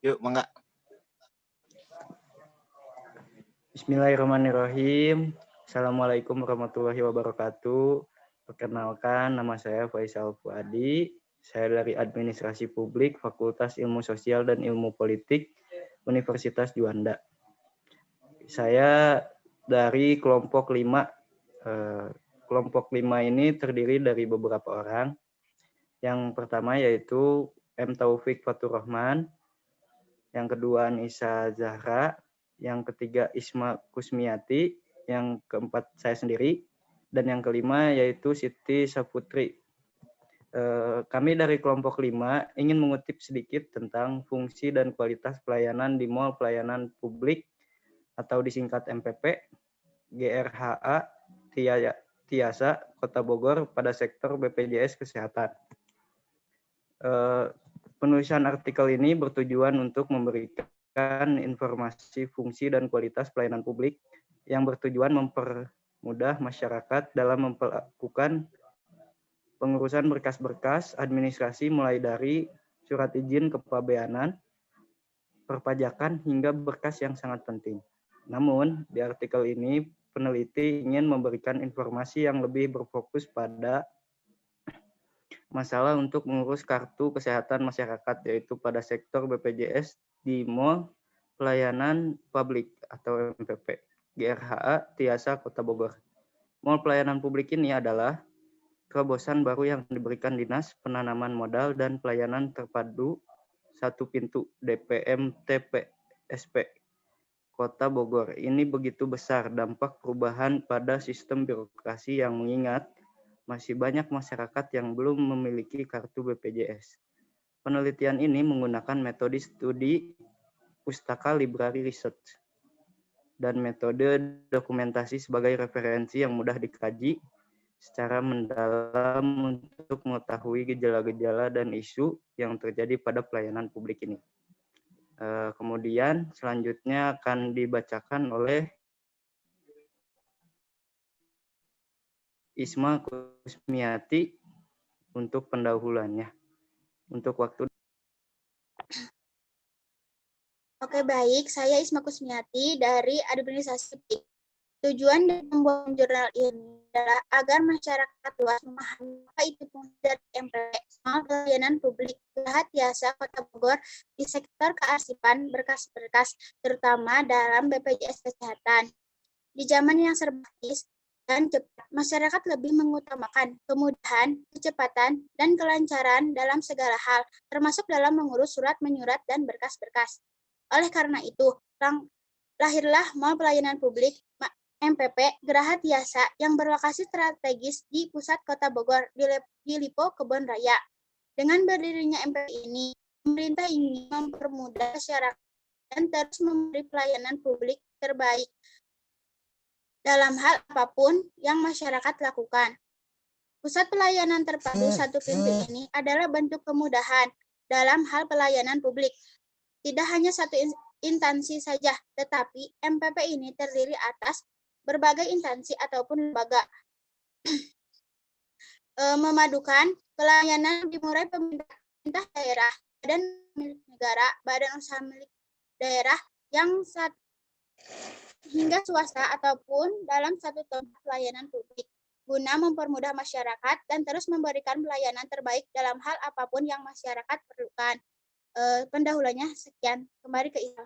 Yuk, mangga. Bismillahirrahmanirrahim. Assalamualaikum warahmatullahi wabarakatuh. Perkenalkan, nama saya Faisal Fuadi. Saya dari Administrasi Publik, Fakultas Ilmu Sosial dan Ilmu Politik, Universitas Juanda. Saya dari kelompok 5. Kelompok 5 ini terdiri dari beberapa orang. Yang pertama yaitu M. Taufik Fatur Rahman, yang kedua Nisa Zahra, yang ketiga Isma Kusmiati, yang keempat saya sendiri, dan yang kelima yaitu Siti Saputri. Kami dari kelompok 5 ingin mengutip sedikit tentang fungsi dan kualitas pelayanan di Mall Pelayanan Publik atau disingkat MPP, GRHA, Tiasa, Kota Bogor pada sektor BPJS Kesehatan. Penulisan artikel ini bertujuan untuk memberikan informasi fungsi dan kualitas pelayanan publik yang bertujuan mempermudah masyarakat dalam melakukan pengurusan berkas-berkas administrasi mulai dari surat izin kepabeanan, perpajakan, hingga berkas yang sangat penting. Namun, di artikel ini peneliti ingin memberikan informasi yang lebih berfokus pada masalah untuk mengurus kartu kesehatan masyarakat, yaitu pada sektor BPJS di Mall Pelayanan Publik atau MPP, GRHA, Tiasa, Kota Bogor. Mall Pelayanan Publik ini adalah terobosan baru yang diberikan Dinas Penanaman Modal dan Pelayanan Terpadu Satu Pintu DPM TPSP Kota Bogor. Ini begitu besar dampak perubahan pada sistem birokrasi yang mengingat masih banyak masyarakat yang belum memiliki kartu BPJS. Penelitian ini menggunakan metode studi pustaka library research dan metode dokumentasi sebagai referensi yang mudah dikaji secara mendalam untuk mengetahui gejala-gejala dan isu yang terjadi pada pelayanan publik ini. Kemudian selanjutnya akan dibacakan oleh Isma Kusmiati untuk pendahuluannya. Untuk waktu. Oke, baik. Saya Isma Kusmiati dari Administrasi Publik. Tujuan dari pembuatan jurnal ini adalah agar masyarakat luas memahami apa itu fungsi dari MPP, Pelayanan Publik Tiasa Kota Bogor di sektor kearsipan berkas-berkas, terutama dalam BPJS Kesehatan. Di zaman yang serba dan cepat, masyarakat lebih mengutamakan kemudahan, kecepatan, dan kelancaran dalam segala hal, termasuk dalam mengurus surat menyurat dan berkas-berkas. Oleh karena itu, lahirlah Mall Pelayanan Publik MPP Geraha Tiasa yang berlokasi strategis di pusat Kota Bogor di Lipo Kebon Raya. Dengan berdirinya MPP ini, pemerintah ingin mempermudah masyarakat dan terus memberi pelayanan publik terbaik dalam hal apapun yang masyarakat lakukan. Pusat pelayanan terpadu Satu Pintu ini adalah bentuk kemudahan dalam hal pelayanan publik. Tidak hanya satu instansi saja, tetapi MPP ini terdiri atas berbagai instansi ataupun lembaga. Memadukan pelayanan dimulai pemerintah daerah, badan milik negara, badan usaha milik daerah yang hingga swasta ataupun dalam satu tempat pelayanan publik, guna mempermudah masyarakat dan terus memberikan pelayanan terbaik dalam hal apapun yang masyarakat perlukan. Pendahuluannya sekian. Kembali ke Isal.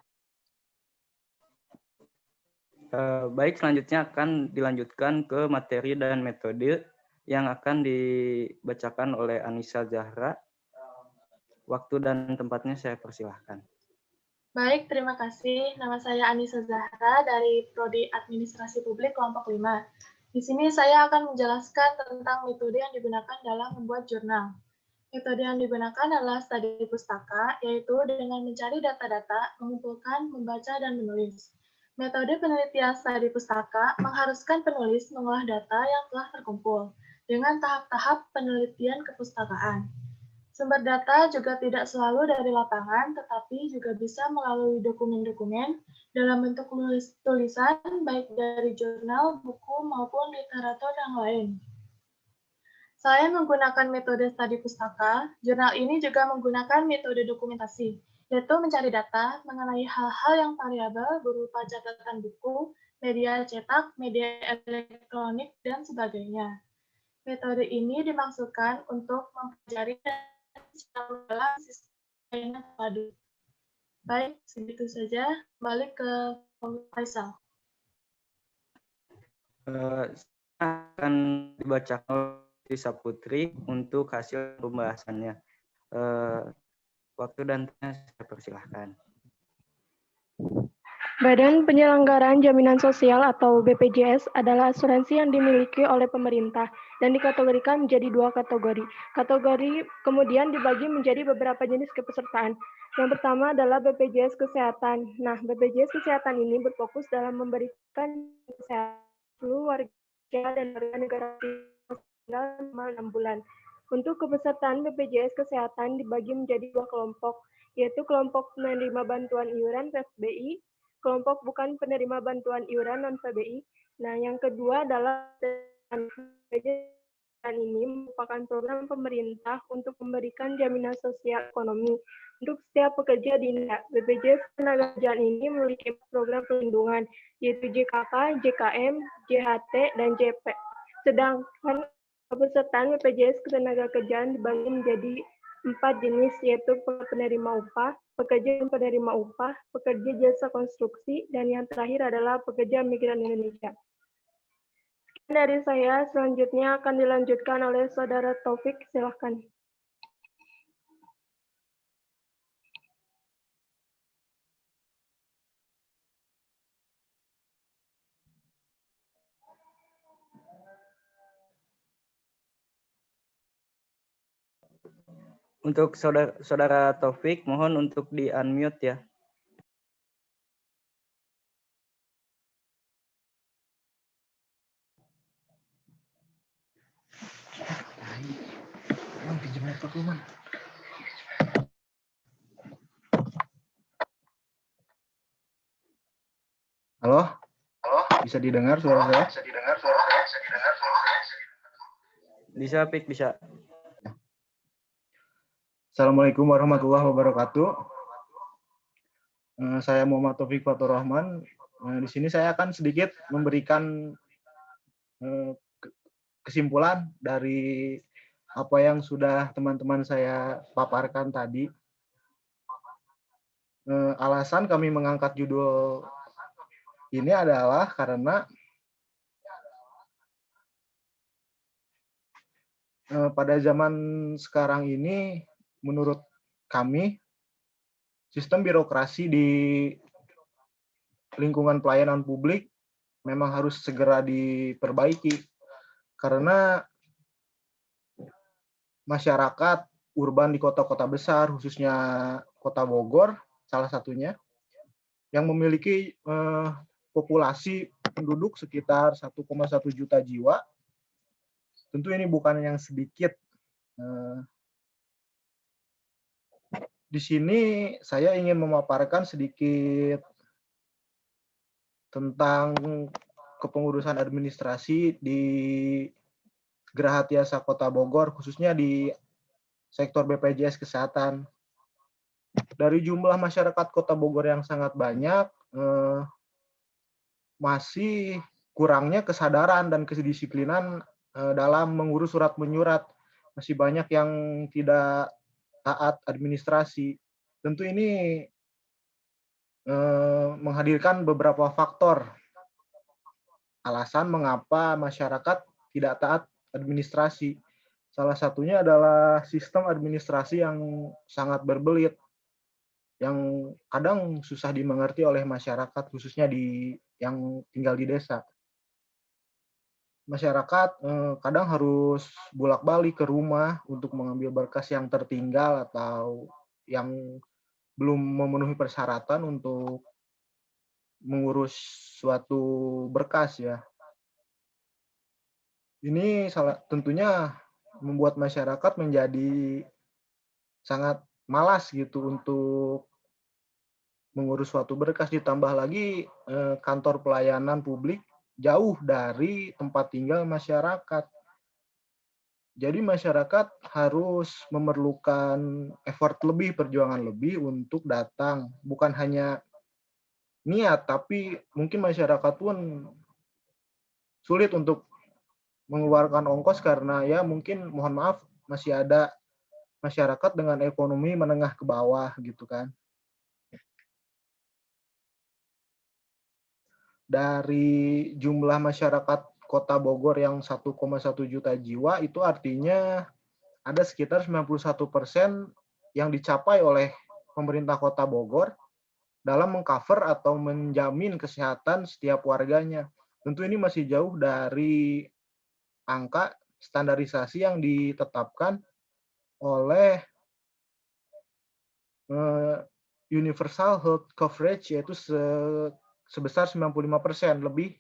Baik, selanjutnya akan dilanjutkan ke materi dan metode yang akan dibacakan oleh Anissa Zahra. Waktu dan tempatnya saya persilahkan. Baik, terima kasih. Nama saya Anissa Zahra dari Prodi Administrasi Publik Kelompok 5. Di sini saya akan menjelaskan tentang metode yang digunakan dalam membuat jurnal. Metode yang digunakan adalah studi pustaka, yaitu dengan mencari data-data, mengumpulkan, membaca, dan menulis. Metode penelitian studi pustaka mengharuskan penulis mengolah data yang telah terkumpul dengan tahap-tahap penelitian kepustakaan. Sumber data juga tidak selalu dari lapangan, tetapi juga bisa melalui dokumen-dokumen dalam bentuk tulisan, baik dari jurnal, buku, maupun literatur yang lain. Saya menggunakan metode studi pustaka. Jurnal ini juga menggunakan metode dokumentasi, yaitu mencari data mengenai hal-hal yang variabel berupa catatan buku, media cetak, media elektronik, dan sebagainya. Metode ini dimaksudkan untuk mempelajari dan mendalam sistem yang terpadu. Baik, segitu saja. Balik ke Faisal. Akan dibacakan oleh Saputri untuk hasil pembahasannya. Waktu dan saya persilahkan. Badan Penyelenggaraan Jaminan Sosial atau BPJS adalah asuransi yang dimiliki oleh pemerintah dan dikategorikan menjadi 2 kategori. Kategori kemudian dibagi menjadi beberapa jenis kepesertaan. Yang pertama adalah BPJS Kesehatan. Nah, BPJS Kesehatan ini berfokus dalam memberikan kesehatan seluruh warga dan warga negara tinggal selama 6 bulan. Untuk kepesertaan BPJS Kesehatan dibagi menjadi 2 kelompok, yaitu kelompok penerima bantuan iuran PBI, kelompok bukan penerima bantuan iuran non-PBI. Nah, yang kedua adalah BPJS ini merupakan program pemerintah untuk memberikan jaminan sosial ekonomi untuk setiap pekerja di Indonesia. BPJS Ketenagakerjaan ini memiliki program perlindungan, yaitu JKK, JKM, JHT, dan JP. Sedangkan kepesertaan BPJS Ketenagakerjaan dibagi menjadi 4 jenis, yaitu penerima upah, pekerja yang penerima upah, pekerja jasa konstruksi, dan yang terakhir adalah pekerja migran Indonesia. Sekian dari saya, selanjutnya akan dilanjutkan oleh Saudara Taufik, silahkan. Untuk saudara Taufik, mohon untuk di-unmute ya. Halo? Bisa didengar suara saya? Bisa, Pik, bisa. Assalamualaikum warahmatullahi wabarakatuh. Saya Muhammad Taufik Fatur Rahman. Di sini saya akan sedikit memberikan kesimpulan dari apa yang sudah teman-teman saya paparkan tadi. Alasan kami mengangkat judul ini adalah karena pada zaman sekarang ini, menurut kami, sistem birokrasi di lingkungan pelayanan publik memang harus segera diperbaiki. Karena masyarakat urban di kota-kota besar, khususnya Kota Bogor, salah satunya, yang memiliki populasi penduduk sekitar 1,1 juta jiwa. Tentu ini bukan yang sedikit. Di sini saya ingin memaparkan sedikit tentang kepengurusan administrasi di Geraha Tiasa Kota Bogor, khususnya di sektor BPJS Kesehatan. Dari jumlah masyarakat Kota Bogor yang sangat banyak, masih kurangnya kesadaran dan kedisiplinan dalam mengurus surat menyurat. Masih banyak yang tidak taat administrasi. Tentu ini menghadirkan beberapa faktor alasan mengapa masyarakat tidak taat administrasi. Salah satunya adalah sistem administrasi yang sangat berbelit, yang kadang susah dimengerti oleh masyarakat, khususnya yang tinggal di desa. Masyarakat kadang harus bolak-balik ke rumah untuk mengambil berkas yang tertinggal atau yang belum memenuhi persyaratan untuk mengurus suatu berkas ya. Ini tentunya membuat masyarakat menjadi sangat malas gitu untuk mengurus suatu berkas, ditambah lagi kantor pelayanan publik jauh dari tempat tinggal masyarakat. Jadi masyarakat harus memerlukan effort lebih, perjuangan lebih untuk datang. Bukan hanya niat, tapi mungkin masyarakat pun sulit untuk mengeluarkan ongkos karena ya mungkin mohon maaf masih ada masyarakat dengan ekonomi menengah ke bawah gitu kan. Dari jumlah masyarakat Kota Bogor yang 1,1 juta jiwa, itu artinya ada sekitar 91% yang dicapai oleh pemerintah Kota Bogor dalam mengcover atau menjamin kesehatan setiap warganya. Tentu ini masih jauh dari angka standarisasi yang ditetapkan oleh Universal Health Coverage, yaitu sebesar 95% lebih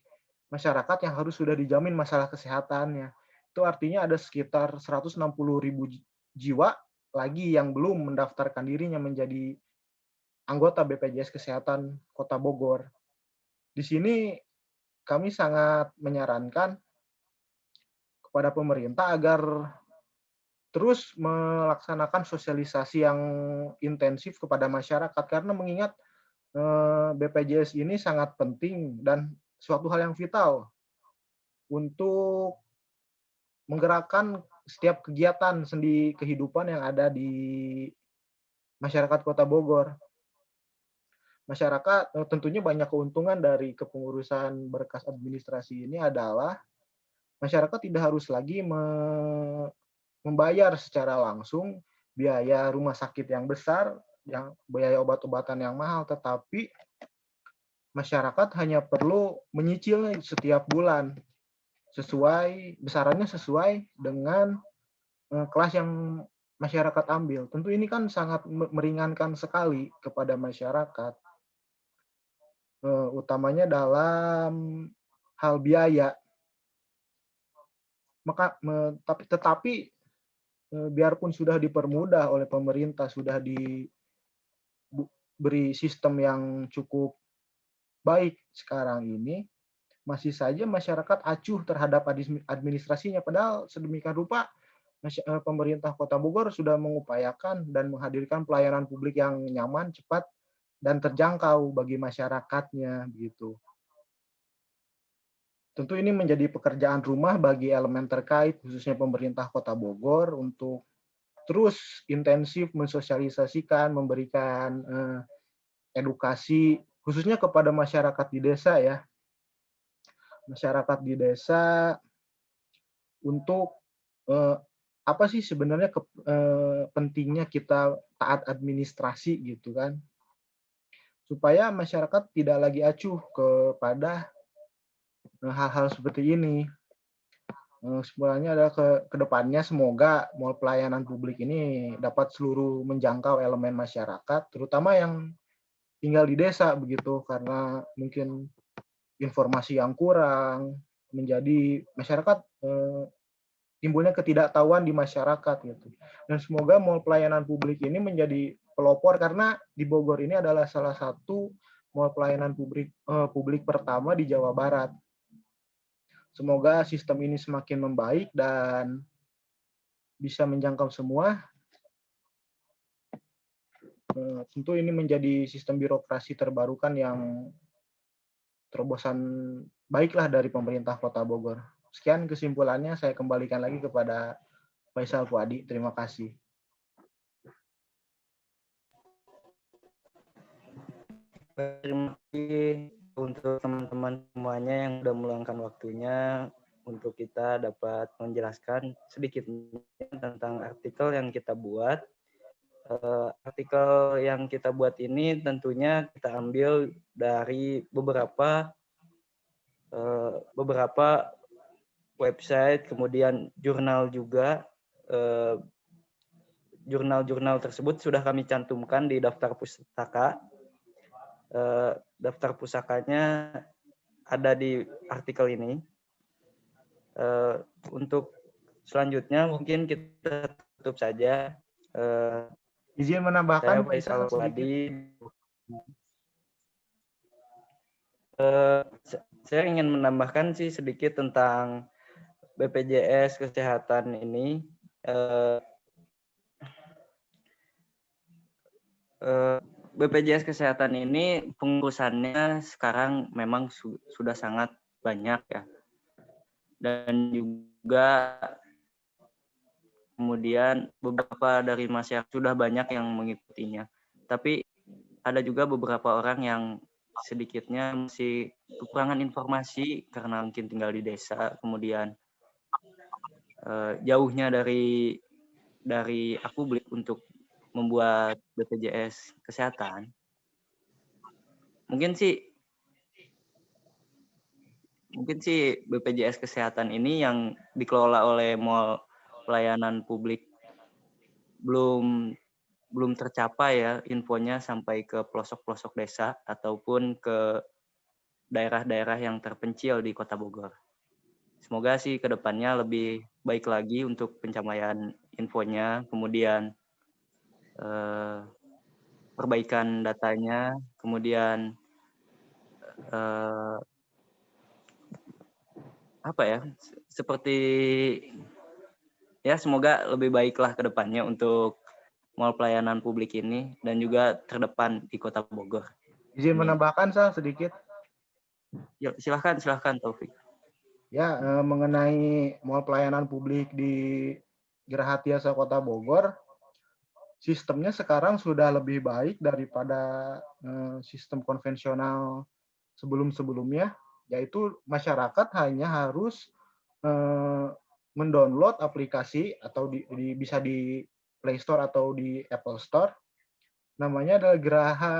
masyarakat yang harus sudah dijamin masalah kesehatannya. Itu artinya ada sekitar 160.000 jiwa lagi yang belum mendaftarkan dirinya menjadi anggota BPJS Kesehatan Kota Bogor. Di sini kami sangat menyarankan kepada pemerintah agar terus melaksanakan sosialisasi yang intensif kepada masyarakat, karena mengingat BPJS ini sangat penting dan suatu hal yang vital untuk menggerakkan setiap kegiatan sendi kehidupan yang ada di masyarakat Kota Bogor. Masyarakat tentunya banyak keuntungan dari kepengurusan berkas administrasi ini adalah masyarakat tidak harus lagi membayar secara langsung biaya rumah sakit yang besar, yang biaya obat-obatan yang mahal, tetapi masyarakat hanya perlu menyicil setiap bulan sesuai besarannya sesuai dengan kelas yang masyarakat ambil. Tentu ini kan sangat meringankan sekali kepada masyarakat, utamanya dalam hal biaya. Tetapi biarpun sudah dipermudah oleh pemerintah, sudah diberi sistem yang cukup baik sekarang ini, masih saja masyarakat acuh terhadap administrasinya. Padahal sedemikian rupa pemerintah Kota Bogor sudah mengupayakan dan menghadirkan pelayanan publik yang nyaman, cepat, dan terjangkau bagi masyarakatnya begitu. Tentu ini menjadi pekerjaan rumah bagi elemen terkait, khususnya pemerintah Kota Bogor, untuk terus intensif mensosialisasikan, memberikan edukasi, khususnya kepada masyarakat di desa ya. Masyarakat di desa untuk apa sih sebenarnya pentingnya kita taat administrasi gitu kan. Supaya masyarakat tidak lagi acuh kepada hal-hal seperti ini. Sebenarnya ada ke depannya semoga mall pelayanan publik ini dapat seluruh menjangkau elemen masyarakat, terutama yang tinggal di desa begitu, karena mungkin informasi yang kurang menjadi masyarakat timbulnya ketidaktahuan di masyarakat gitu. Dan semoga mall pelayanan publik ini menjadi pelopor, karena di Bogor ini adalah salah satu mall pelayanan publik pertama di Jawa Barat. Semoga sistem ini semakin membaik dan bisa menjangkau semua. Tentu ini menjadi sistem birokrasi terbarukan yang terobosan baiklah dari pemerintah Kota Bogor. Sekian kesimpulannya, saya kembalikan lagi kepada Faisal Fuadi. Terima kasih. Terima kasih untuk teman-teman semuanya yang sudah meluangkan waktunya untuk kita dapat menjelaskan sedikit tentang artikel yang kita buat. Artikel yang kita buat ini tentunya kita ambil dari beberapa website, kemudian jurnal juga. Jurnal-jurnal tersebut sudah kami cantumkan di daftar pustaka. Daftar pusakanya ada di artikel ini. Untuk selanjutnya mungkin kita tutup saja. Izin menambahkan, saya Faisal Fuadi. Saya ingin menambahkan sih sedikit tentang BPJS Kesehatan ini BPJS Kesehatan ini pengurusannya sekarang memang sudah sangat banyak ya. Dan juga kemudian beberapa dari masyarakat sudah banyak yang mengikutinya. Tapi ada juga beberapa orang yang sedikitnya masih kekurangan informasi karena mungkin tinggal di desa, kemudian jauhnya dari publik untuk membuat BPJS Kesehatan. Mungkin sih BPJS Kesehatan ini yang dikelola oleh Mall Pelayanan Publik belum tercapai ya infonya sampai ke pelosok-pelosok desa ataupun ke daerah-daerah yang terpencil di Kota Bogor. Semoga sih ke depannya lebih baik lagi untuk pencapaian infonya, kemudian perbaikan datanya, kemudian seperti ya semoga lebih baiklah ke depannya untuk Mall Pelayanan Publik ini dan juga terdepan di Kota Bogor. Izin menambahkan sedikit. Ya, silahkan Taufik. Ya, mengenai Mall Pelayanan Publik di Geraha Tiasa Kota Bogor, sistemnya sekarang sudah lebih baik daripada sistem konvensional sebelum-sebelumnya, yaitu masyarakat hanya harus mendownload aplikasi atau bisa di Play Store atau di Apple Store. Namanya adalah Geraha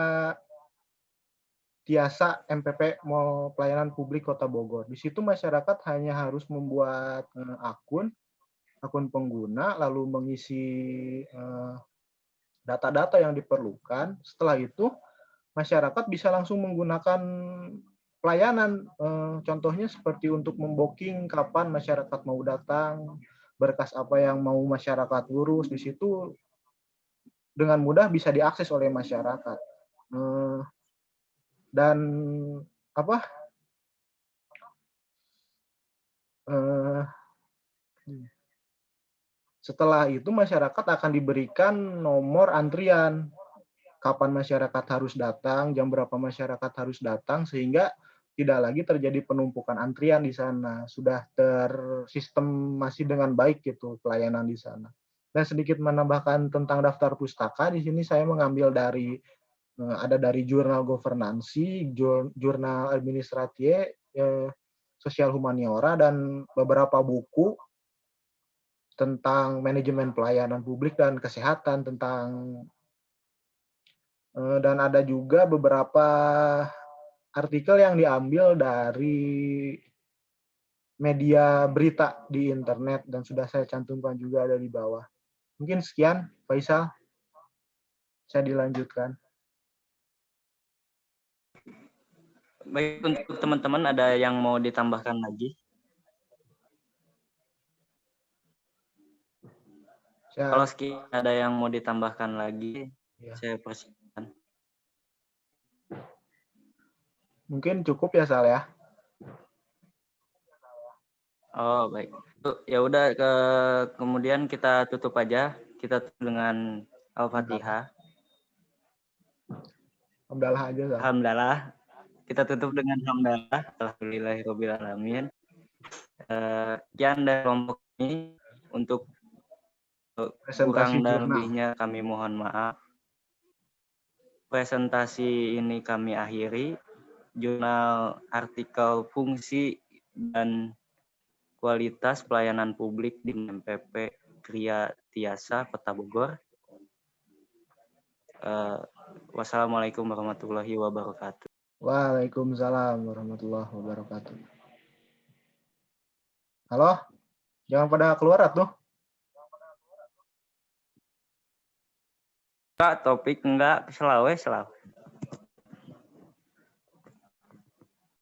Tiasa MPP Mall Pelayanan Publik Kota Bogor. Di situ masyarakat hanya harus membuat akun pengguna, lalu mengisi data-data yang diperlukan. Setelah itu, masyarakat bisa langsung menggunakan pelayanan. Contohnya seperti untuk membooking kapan masyarakat mau datang, berkas apa yang mau masyarakat urus, di situ dengan mudah bisa diakses oleh masyarakat. Dan setelah itu masyarakat akan diberikan nomor antrian, kapan masyarakat harus datang, jam berapa masyarakat harus datang, sehingga tidak lagi terjadi penumpukan antrian di sana. Sudah tersistem masih dengan baik gitu pelayanan di sana. Dan sedikit menambahkan tentang daftar pustaka, di sini saya mengambil ada dari jurnal governansi, jurnal administratif, sosial humaniora, dan beberapa buku tentang manajemen pelayanan publik dan kesehatan, dan ada juga beberapa artikel yang diambil dari media berita di internet dan sudah saya cantumkan juga ada di bawah. Mungkin sekian, Faisal. Saya dilanjutkan. Baik, untuk teman-teman ada yang mau ditambahkan lagi? Kalau ada yang mau ditambahkan lagi, ya. Saya persilakan. Mungkin cukup ya, Sal ya. Oh, baik. Ya udah, kemudian kita tutup aja. Kita tutup dengan Al-Fatihah. Alhamdulillah aja, Sal. Alhamdulillah. Kita tutup dengan alhamdulillah. Alhamdulillahirabbil alamin. Sekian dari kelompok ini. Untuk kurang dan lebihnya kami mohon maaf. Presentasi ini kami akhiri. Jurnal artikel fungsi dan kualitas pelayanan publik di MPP Geraha Tiasa Kota Bogor. Wassalamualaikum warahmatullahi wabarakatuh. Waalaikumsalam warahmatullahi wabarakatuh. Halo? Jangan pada keluar tuh. Kak, Topik enggak, selawe.